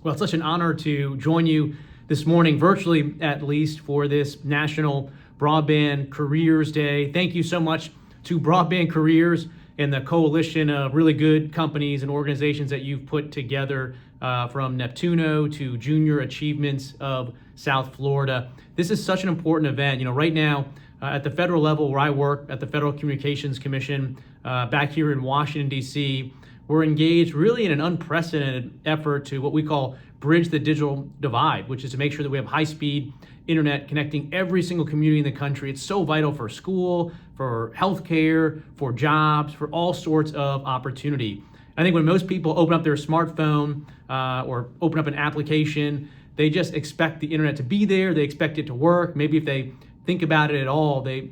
Well, it's such an honor to join you this morning, virtually at least, for this National Broadband Careers Day. Thank you so much to Broadband Careers and the coalition of really good companies and organizations that you've put together, from Neptuno to Junior Achievements of South Florida. This is such an important event. You know, right now at the federal level where I work at the Federal Communications Commission back here in Washington, D.C., we're engaged really in an unprecedented effort to what we call bridge the digital divide, which is to make sure that we have high-speed internet connecting every single community in the country. It's so vital for school, for healthcare, for jobs, for all sorts of opportunity. I think when most people open up their smartphone or open up an application, they just expect the internet to be there. They expect it to work. Maybe if they think about it at all, they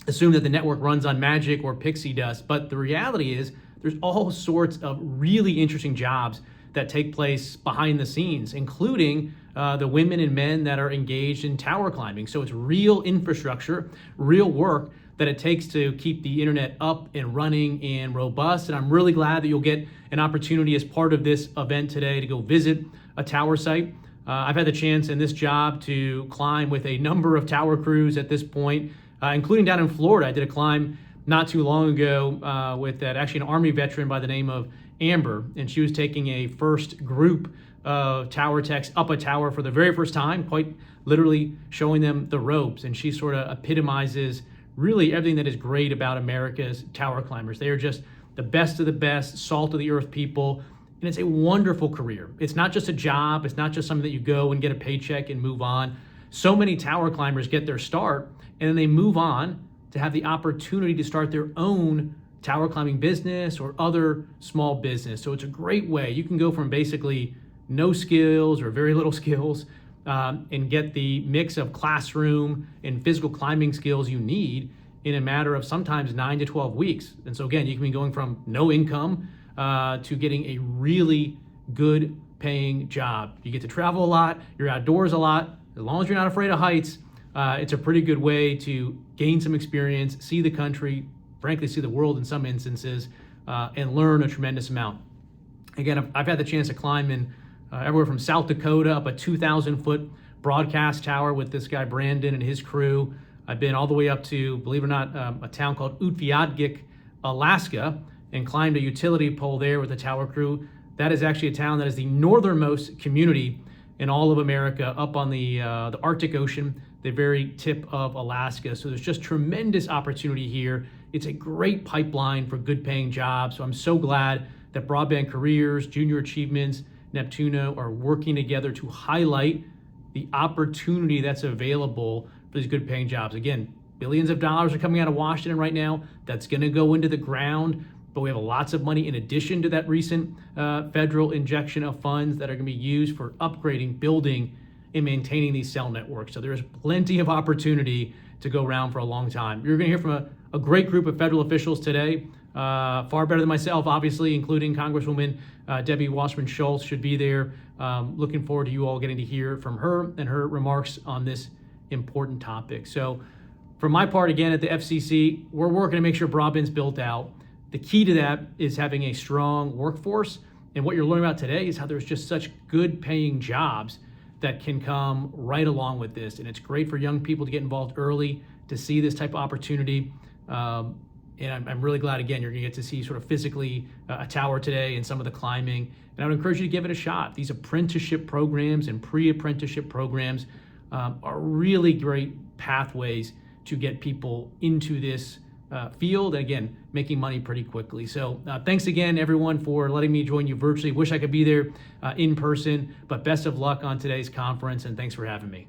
assume that the network runs on magic or pixie dust. But the reality is there's all sorts of really interesting jobs that take place behind the scenes, including the women and men that are engaged in tower climbing. So it's real infrastructure, real work that it takes to keep the internet up and running and robust. And I'm really glad that you'll get an opportunity as part of this event today to go visit a tower site. I've had the chance in this job to climb with a number of tower crews at this point, including down in Florida. I did a climb not too long ago with actually an Army veteran by the name of Amber, and she was taking a first group of tower techs up a tower for the very first time, quite literally showing them the ropes. And she sort of epitomizes really everything that is great about America's tower climbers. They are just the best of the best, salt of the earth people, and it's a wonderful career. It's not just a job, it's not just something that you go and get a paycheck and move on. So many tower climbers get their start and then they move on to have the opportunity to start their own tower climbing business or other small business. So it's a great way. You can go from basically no skills or very little skills and get the mix of classroom and physical climbing skills you need in a matter of sometimes 9 to 12 weeks. And so again, you can be going from no income to getting a really good paying job. You get to travel a lot, you're outdoors a lot. As long as you're not afraid of heights, it's a pretty good way to gain some experience, see the country, frankly, see the world in some instances, and learn a tremendous amount. Again, I've had the chance to climb in everywhere from South Dakota up a 2,000-foot broadcast tower with this guy Brandon and his crew. I've been all the way up to, believe it or not, a town called Utqiagvik, Alaska, and climbed a utility pole there with the tower crew. That is actually a town that is the northernmost community in all of America, up on the Arctic Ocean, the very tip of Alaska. So there's just tremendous opportunity here. It's a great pipeline for good paying jobs. So I'm so glad that Broadband Careers, Junior Achievements, Neptuno are working together to highlight the opportunity that's available for these good paying jobs. Again, billions of dollars are coming out of Washington right now. That's gonna go into the ground, but we have lots of money in addition to that recent federal injection of funds that are gonna be used for upgrading, building, and maintaining these cell networks. So there's plenty of opportunity to go around for a long time. You're gonna hear from a great group of federal officials today, far better than myself, obviously, including Congresswoman Debbie Wasserman Schultz should be there. Looking forward to you all getting to hear from her and her remarks on this important topic. So for my part, again, at the FCC, we're working to make sure broadband's built out. The key to that is having a strong workforce. And what you're learning about today is how there's just such good paying jobs that can come right along with this. And it's great for young people to get involved early, to see this type of opportunity. And I'm really glad, again, you're gonna get to see sort of physically a tower today and some of the climbing. And I would encourage you to give it a shot. These apprenticeship programs and pre-apprenticeship programs are really great pathways to get people into this field, and again, making money pretty quickly. So thanks again, everyone, for letting me join you virtually. Wish I could be there in person, but best of luck on today's conference, and thanks for having me.